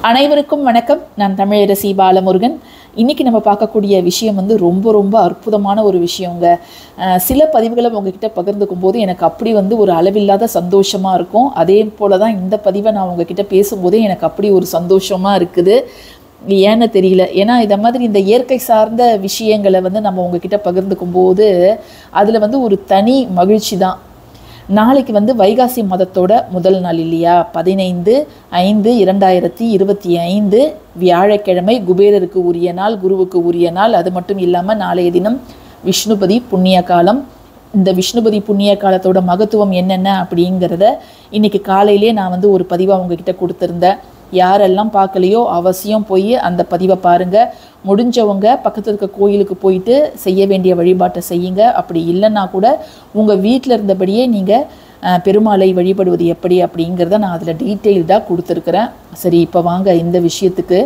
அனைவருக்கும் வணக்கம். நான் தமிழரசி பாலமுருகன். இன்றைக்கி நம்ம பார்க்கக்கூடிய விஷயம் ரொம்ப அற்புதமான ஒரு விஷயங்க. சில பதிவுகளை உங்ககிட்ட பகிர்ந்துக்கும் போது எனக்கு அப்படி ஒரு அளவில்லாத சந்தோஷமாக இருக்கும். அதே போல் தான் இந்த பதிவை நான் உங்ககிட்ட பேசும்போதே எனக்கு அப்படி ஒரு சந்தோஷமாக இருக்குது. ஏன்னு தெரியல. ஏன்னா இதை மாதிரி இந்த இயற்கை சார்ந்த விஷயங்களை நம்ம உங்ககிட்ட பகிர்ந்துக்கும் போது அதில் ஒரு தனி மகிழ்ச்சி தான். நாளைக்கு வைகாசி மாதத்தோட முதல் நாள் இல்லையா? 15/5/2025 வியாழக்கிழமை. குபேரருக்கு உரிய நாள், குருவுக்கு உரிய நாள். அது மட்டும் இல்லாமல் நாளைய தினம் விஷ்ணுபதி புண்ணிய காலம். இந்த விஷ்ணுபதி புண்ணிய காலத்தோட மகத்துவம் என்னென்ன அப்படிங்கிறத இன்றைக்கி காலையிலே நான் ஒரு பதிவாக அவங்கக்கிட்ட கொடுத்துருந்தேன். யாரெல்லாம் பார்க்கலையோ அவசியம் போய் அந்த பதிவை பாருங்கள். முடிஞ்சவங்க பக்கத்தில் இருக்க கோயிலுக்கு போயிட்டு செய்ய வேண்டிய வழிபாட்டை செய்யுங்க. அப்படி இல்லைன்னா கூட உங்கள் வீட்டில் இருந்தபடியே நீங்கள் பெருமாளை வழிபடுவது எப்படி அப்படிங்கிறத நான் அதில் டீட்டெயில்டாக கொடுத்துருக்குறேன். சரி, இப்போ வாங்க இந்த விஷயத்துக்கு.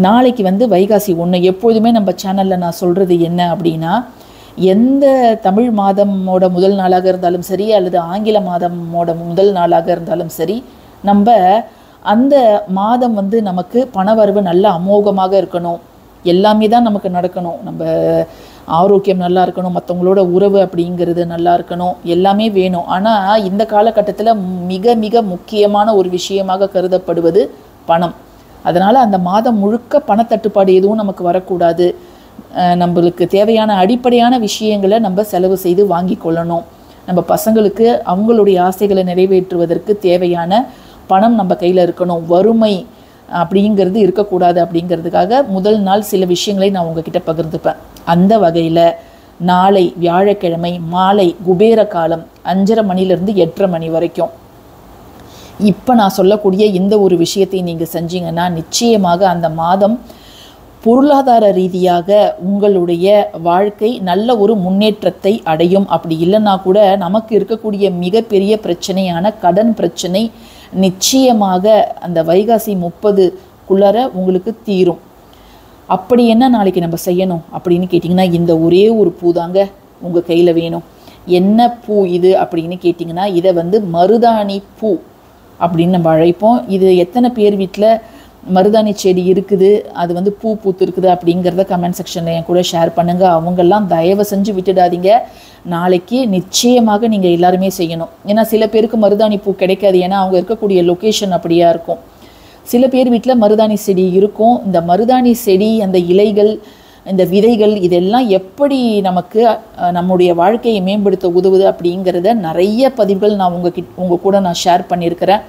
நாளைக்கு வைகாசி 1. எப்பொழுதுமே நம்ம சேனலில் நான் சொல்கிறது என்ன அப்படின்னா, எந்த தமிழ் மாதமோட முதல் நாளாக இருந்தாலும் சரி அல்லது ஆங்கில மாதமோட முதல் நாளாக இருந்தாலும் சரி, நம்ம அந்த மாதம் நமக்கு பணவரவு நல்ல அமோகமாக இருக்கணும். எல்லாமே தான் நமக்கு நடக்கணும். நம்ம ஆரோக்கியம் நல்லா இருக்கணும், மற்றவங்களோட உறவு அப்படிங்கிறது நல்லா இருக்கணும், எல்லாமே வேணும். ஆனால் இந்த காலகட்டத்தில் மிக மிக முக்கியமான ஒரு விஷயமாக கருதப்படுவது பணம். அதனால் அந்த மாதம் முழுக்க பணத்தட்டுப்பாடு எதுவும் நமக்கு வரக்கூடாது. நம்மளுக்கு தேவையான அடிப்படையான விஷயங்களை நம்ம செலவு செய்து வாங்கி கொள்ளணும். நம்ம பசங்களுக்கு அவங்களுடைய ஆசைகளை நிறைவேற்றுவதற்கு தேவையான பணம் நம்ம கையில் இருக்கணும். வறுமை அப்படிங்கிறது இருக்கக்கூடாது. அப்படிங்கிறதுக்காக முதல் நாள் சில விஷயங்களை நான் உங்ககிட்ட பகிர்ந்துப்பேன். அந்த வகையில் நாளை வியாழக்கிழமை மாலை குபேர காலம் 5:30 மணிலேருந்து 8:30 மணி வரைக்கும் இப்போ நான் சொல்லக்கூடிய இந்த ஒரு விஷயத்தை நீங்கள் செஞ்சீங்கன்னா நிச்சயமாக அந்த மாதம் பொருளாதார ரீதியாக உங்களுடைய வாழ்க்கை நல்ல ஒரு முன்னேற்றத்தை அடையும். அப்படி இல்லைன்னா கூட நமக்கு இருக்கக்கூடிய மிகப்பெரிய பிரச்சனையான கடன் பிரச்சனை நிச்சயமாக அந்த வைகாசி 30க்குள்ளார உங்களுக்கு தீரும். அப்படி என்ன நாளைக்கு நம்ம செய்யணும் அப்படின்னு கேட்டிங்கன்னா, இந்த ஒரே ஒரு பூ தாங்க உங்கள் கையில் வேணும். என்ன பூ இது அப்படின்னு கேட்டிங்கன்னா, இதை மருதாணி பூ அப்படின்னு நம்ம அழைப்போம். இது எத்தனை பேர் வீட்டில் மருதாணி செடி இருக்குது, அது பூ பூத்து இருக்குது அப்படிங்கிறத கமெண்ட் செக்ஷனில் என் கூட ஷேர் பண்ணுங்கள். அவங்கெல்லாம் தயவு செஞ்சு விட்டுடாதீங்க. நாளைக்கு நிச்சயமாக நீங்கள் எல்லாருமே செய்யணும். ஏன்னா சில பேருக்கு மருதாணி பூ கிடைக்காது, ஏன்னா அவங்க இருக்கக்கூடிய லொக்கேஷன் அப்படியா இருக்கும். சில பேர் வீட்டில் மருதாணி செடி இருக்கும். இந்த மருதாணி செடி, அந்த இலைகள், இந்த விதைகள், இதெல்லாம் எப்படி நமக்கு நம்முடைய வாழ்க்கையை மேம்படுத்த உதவுது அப்படிங்கிறத நிறைய பதிவுகள் நான் உங்கள் கூட நான் ஷேர் பண்ணியிருக்கிறேன்.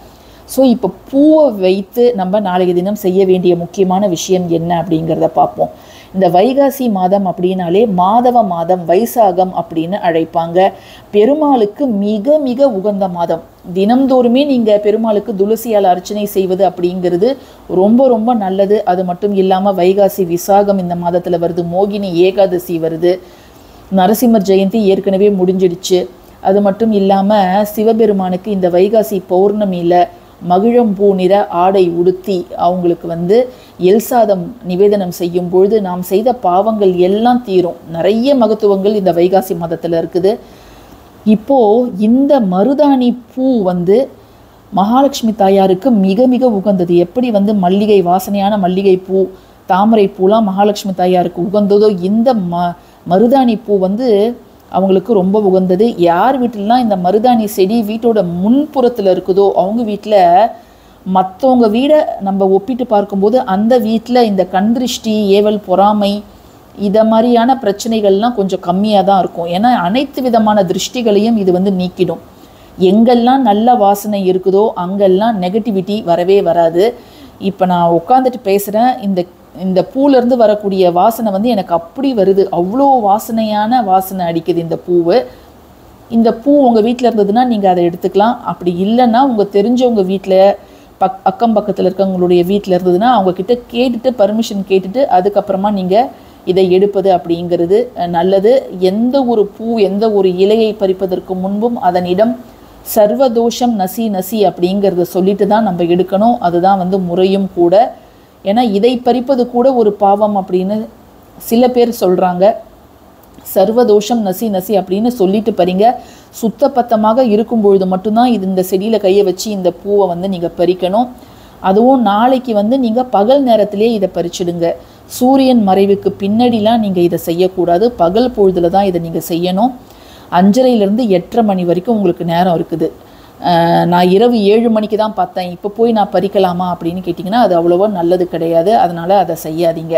ஸோ இப்போ பூவை வைத்து நம்ம நாளைய தினம் செய்ய வேண்டிய முக்கியமான விஷயம் என்ன அப்படிங்கிறத பார்ப்போம். இந்த வைகாசி மாதம் அப்படின்னாலே மாதவ மாதம், வைசாகம் அப்படின்னு அழைப்பாங்க. பெருமாளுக்கு மிக மிக உகந்த மாதம். தினம்தோறுமே நீங்கள் பெருமாளுக்கு துளசியால் அர்ச்சனை செய்வது அப்படிங்கிறது ரொம்ப நல்லது. அது மட்டும் இல்லாமல் வைகாசி விசாகம் இந்த மாதத்தில் வருது, மோகினி ஏகாதசி வருது, நரசிம்மர் ஜெயந்தி ஏற்கனவே முடிஞ்சிடுச்சு. அது மட்டும் இல்லாமல் சிவபெருமானுக்கு இந்த வைகாசி பௌர்ணமியில் மகிழம்பூ நிற ஆடை உடுத்தி அவங்களுக்கு எல்சாதம் நிவேதனம் செய்யும் பொழுது நாம் செய்த பாவங்கள் எல்லாம் தீரும். நிறைய மகத்துவங்கள் இந்த வைகாசி மாதத்தில் இருக்குது. இப்போது இந்த மருதாணி பூ மகாலட்சுமி தாயாருக்கு மிக மிக உகந்தது. எப்படி மல்லிகை, வாசனையான மல்லிகை பூ, தாமரை பூலாம் மகாலட்சுமி தாயாருக்கு உகந்ததோ, இந்த மருதாணி பூ அவங்களுக்கு ரொம்ப உகந்தது. யார் வீட்டிலலாம் இந்த மருதாணி செடி வீட்டோட முன்புறத்தில் இருக்குதோ அவங்க வீட்டில் மற்றவங்க வீடை நம்ம ஒப்பிட்டு பார்க்கும்போது அந்த வீட்டில் இந்த கண்திருஷ்டி, ஏவல், பொறாமை இதை மாதிரியான பிரச்சனைகள்லாம் கொஞ்சம் கம்மியாக தான் இருக்கும். ஏன்னா அனைத்து விதமான திருஷ்டிகளையும் இது நீக்கிடும். எங்கெல்லாம் நல்ல வாசனை இருக்குதோ அங்கெல்லாம் நெகட்டிவிட்டி வரவே வராது. இப்போ நான் உட்காந்துட்டு பேசுகிறேன், இந்த பூலேருந்து வரக்கூடிய வாசனை எனக்கு அப்படி வருது. அவ்வளோ வாசனையான வாசனை அடிக்குது இந்த பூவு. இந்த பூ உங்கள் வீட்டில் இருந்ததுன்னா நீங்கள் அதை எடுத்துக்கலாம். அப்படி இல்லைன்னா உங்கள் தெரிஞ்சவங்க வீட்டில் அக்கம் பக்கத்தில் இருக்கவங்களுடைய வீட்டில் இருந்ததுன்னா அவங்கக்கிட்ட கேட்டுட்டு, பர்மிஷன் கேட்டுட்டு அதுக்கப்புறமா நீங்கள் இதை எடுப்பது அப்படிங்கிறது நல்லது. எந்த ஒரு பூ, எந்த ஒரு இலையை பறிப்பதற்கு முன்பும் அதனிடம் சர்வதோஷம் நசி அப்படிங்கிறத சொல்லிட்டு தான் நம்ம எடுக்கணும். அதுதான் முறையும் கூட. ஏன்னா இதை பறிப்பது கூட ஒரு பாவம் அப்படின்னு சில பேர் சொல்கிறாங்க. சர்வதோஷம் நசி அப்படின்னு சொல்லிட்டு பறிங்க. சுத்தபத்தமாக இருக்கும் பொழுது மட்டும்தான் இந்த செடியில் கையை வச்சு இந்த பூவை நீங்கள் பறிக்கணும். அதுவும் நாளைக்கு வந்து நீங்கள் பகல் நேரத்திலே இதை பறிச்சிடுங்க. சூரியன் மறைவுக்கு பின்னாடிலாம் நீங்கள் இதை செய்யக்கூடாது. பகல் பொழுதில் தான் இதை நீங்கள் செய்யணும். 5:30லேருந்து 8:30 மணி வரைக்கும் உங்களுக்கு நேரம் இருக்குது. நான் இரவு 7 மணிக்கு தான் பார்த்தேன், இப்போ போய் நான் பறிக்கலாமா அப்படின்னு கேட்டிங்கன்னா அது அவ்வளோவா நல்லது கிடையாது. அதனால் அதை செய்யாதீங்க.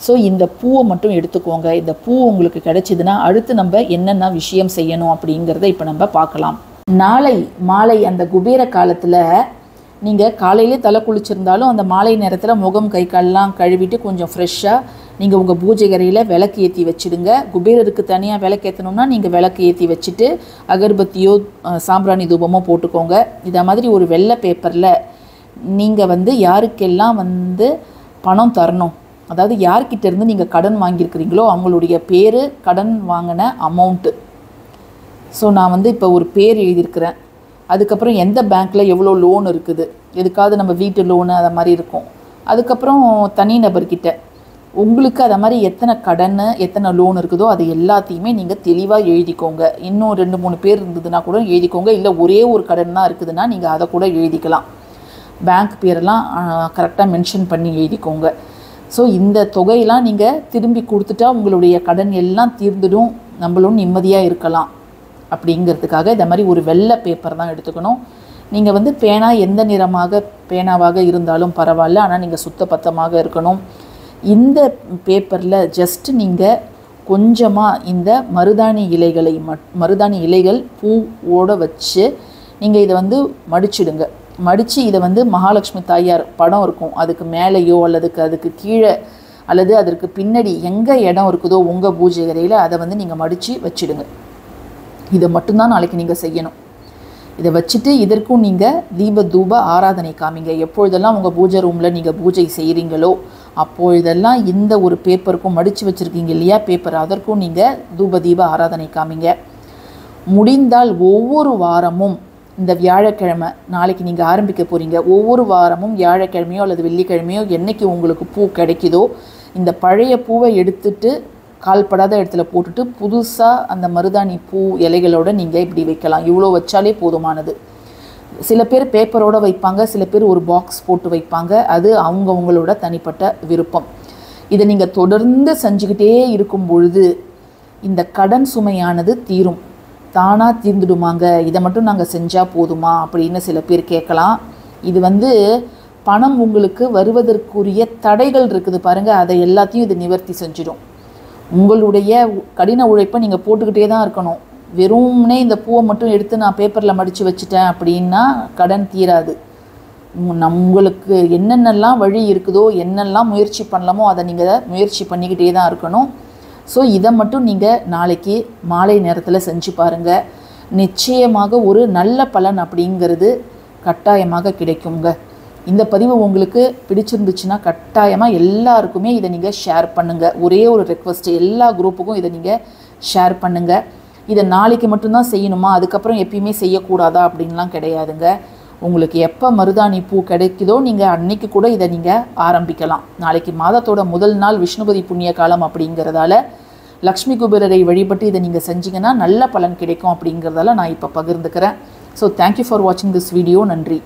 ஸோ இந்த பூவை மட்டும் எடுத்துக்கோங்க. இந்த பூ உங்களுக்கு கிடைச்சிதுன்னா அடுத்து நம்ம என்னென்ன விஷயம் செய்யணும் அப்படிங்கிறத இப்போ நம்ம பார்க்கலாம். நாளை மாலை அந்த குபேர காலத்தில் நீங்கள் காலையிலே தலை குளிச்சிருந்தாலும் அந்த மாலை நேரத்தில் முகம் கை கால்லாம் கழுவிட்டு கொஞ்சம் ஃப்ரெஷ்ஷாக நீங்கள் உங்கள் பூஜை அறையில் விளக்கு ஏற்றி வச்சுடுங்க. குபேரருக்கு தனியாக விளக்கு ஏற்றணும்னா நீங்கள் விளக்கு ஏற்றி வச்சுட்டு அகர்பத்தியோ சாம்பிராணி தூபமோ போட்டுக்கோங்க. இதை மாதிரி ஒரு வெள்ளை பேப்பரில் நீங்கள் வந்து யாருக்கெல்லாம் வந்து பணம் தரணும், அதாவது யார்கிட்ட இருந்து நீங்கள் கடன் வாங்கியிருக்கிறீங்களோ அவங்களுடைய பேர், கடன் வாங்கின அமௌண்ட்டு. ஸோ நான் வந்து இப்போ ஒரு பேர் எழுதியிருக்கிறேன். அதுக்கப்புறம் எந்த பேங்க்கில் எவ்வளோ லோன் இருக்குது, எதுக்காவது நம்ம வீட்டு லோனு அதை மாதிரி இருக்கும். அதுக்கப்புறம் தனி நபர்கிட்ட உங்களுக்கு அதை மாதிரி எத்தனை கடன் எத்தனை லோன் இருக்குதோ அது எல்லாத்தையுமே நீங்கள் தெளிவாக எழுதிக்கோங்க. இன்னும் 2-3 பேர் இருந்ததுன்னா கூட எழுதிக்கோங்க. இல்லை ஒரே ஒரு கடன் தான் இருக்குதுன்னா நீங்கள் அதை கூட எழுதிக்கலாம். பேங்க் பேரெல்லாம் கரெக்டாக மென்ஷன் பண்ணி எழுதிக்கோங்க. ஸோ இந்த தொகையெல்லாம் நீங்கள் திரும்பி கொடுத்துட்டா உங்களுடைய கடன் எல்லாம் தீர்ந்துடும், நம்மளும் நிம்மதியாக இருக்கலாம். அப்படிங்கிறதுக்காக இந்த மாதிரி ஒரு வெள்ளை பேப்பர் தான் எடுத்துக்கணும். நீங்கள் வந்து பேனா எந்த நிறமாக பேனாவாக இருந்தாலும் பரவாயில்ல, ஆனால் நீங்கள் சுத்தபத்தமாக இருக்கணும். இந்த பேப்பரில் ஜஸ்ட் நீங்கள் கொஞ்சமாக இந்த மருதாணி இலைகள் பூவோட வச்சு நீங்கள் இதை வந்து மடிச்சிடுங்க. மடித்து இதை வந்து மகாலட்சுமி தாயார் படம் இருக்கும் அதுக்கு மேலேயோ அல்லது அதுக்கு கீழே அல்லது அதற்கு பின்னாடி எங்கே இடம் இருக்குதோ உங்கள் பூஜை அறையில் அதை வந்து நீங்கள் மடித்து வச்சிடுங்க. இதை மட்டும்தான் நாளைக்கு நீங்கள் செய்யணும். இதை வச்சுட்டு இதற்கும் நீங்கள் தீப தூப ஆராதனை காமிங்க. எப்பொழுதெல்லாம் உங்கள் பூஜை ரூமில் நீங்கள் பூஜை செய்கிறீங்களோ அப்பொழுதெல்லாம் இந்த ஒரு பேப்பருக்கும் மடித்து வச்சுருக்கீங்க இல்லையா பேப்பர், அதற்கும் நீங்கள் தூப தீப ஆராதனை காமிங்க. முடிந்தால் ஒவ்வொரு வாரமும் இந்த வியாழக்கிழமை நாளைக்கு நீங்கள் ஆரம்பிக்க போகிறீங்க, ஒவ்வொரு வாரமும் வியாழக்கிழமையோ அல்லது வெள்ளிக்கிழமையோ என்றைக்கு உங்களுக்கு பூ கிடைக்குதோ இந்த பழைய பூவை எடுத்துட்டு கால்படாத இடத்துல போட்டுட்டு புதுசாக அந்த மருதாணி பூ இலைகளோடு நீங்கள் இப்படி வைக்கலாம். இவ்வளோ வச்சாலே போதுமானது. சில பேர் பேப்பரோடு வைப்பாங்க, சில பேர் ஒரு பாக்ஸ் போட்டு வைப்பாங்க. அது அவங்கவுங்களோட தனிப்பட்ட விருப்பம். இதை நீங்கள் தொடர்ந்து செஞ்சுக்கிட்டே இருக்கும் பொழுது இந்த கடன் சுமையானது தீரும். தானாக தீர்ந்துடுமாங்க, இதை மட்டும் நாங்கள் செஞ்சால் போதுமா அப்படின்னு சில பேர் கேட்கலாம். இது வந்து பணம் உங்களுக்கு வருவதற்குரிய தடைகள் இருக்குது பாருங்கள், அதை எல்லாத்தையும் இது நிவர்த்தி செஞ்சிடும். உங்களுடைய கடின உழைப்பை நீங்கள் போட்டுக்கிட்டே தான் இருக்கணும். வெறும்னே இந்த பூவை மட்டும் எடுத்து நான் பேப்பரில் மடித்து வச்சுட்டேன் அப்படின்னா கடன் தீராது. உங்களுக்கு என்னென்னலாம் வழி இருக்குதோ என்னெல்லாம் முயற்சி பண்ணலாமோ அதை நீங்கள் முயற்சி பண்ணிக்கிட்டே தான் இருக்கணும். ஸோ இதை மட்டும் நீங்கள் நாளைக்கு மாலை நேரத்தில் செஞ்சு பாருங்கள். நிச்சயமாக ஒரு நல்ல பலன் அப்படிங்கிறது கட்டாயமாக கிடைக்குங்க. இந்த பதிவு உங்களுக்கு பிடிச்சிருந்துச்சுன்னா கட்டாயமாக எல்லாருக்குமே இதை நீங்கள் ஷேர் பண்ணுங்கள். ஒரே ஒரு ரெக்வஸ்ட், எல்லா குரூப்புக்கும் இதை நீங்கள் ஷேர் பண்ணுங்கள். இதை நாளைக்கு மட்டும்தான் செய்யணுமா, அதுக்கப்புறம் எப்பயுமே செய்யக்கூடாதா அப்படின்லாம் கிடையாதுங்க. உங்களுக்கு எப்போ மருதாணி பூ கிடைக்குதோ நீங்கள் அன்னைக்கு கூட இதை நீங்கள் ஆரம்பிக்கலாம். நாளைக்கு மாதத்தோட முதல் நாள் விஷ்ணுபதி புண்ணிய காலம் அப்படிங்கிறதால லக்ஷ்மி குபேரரை வழிபட்டு இதை நீங்கள் செஞ்சீங்கன்னா நல்ல பலன் கிடைக்கும் அப்படிங்கிறதால நான் இப்போ பகிர்ந்துக்கிறேன். ஸோ தேங்க்யூ ஃபார் வாட்சிங் திஸ் வீடியோ. நன்றி.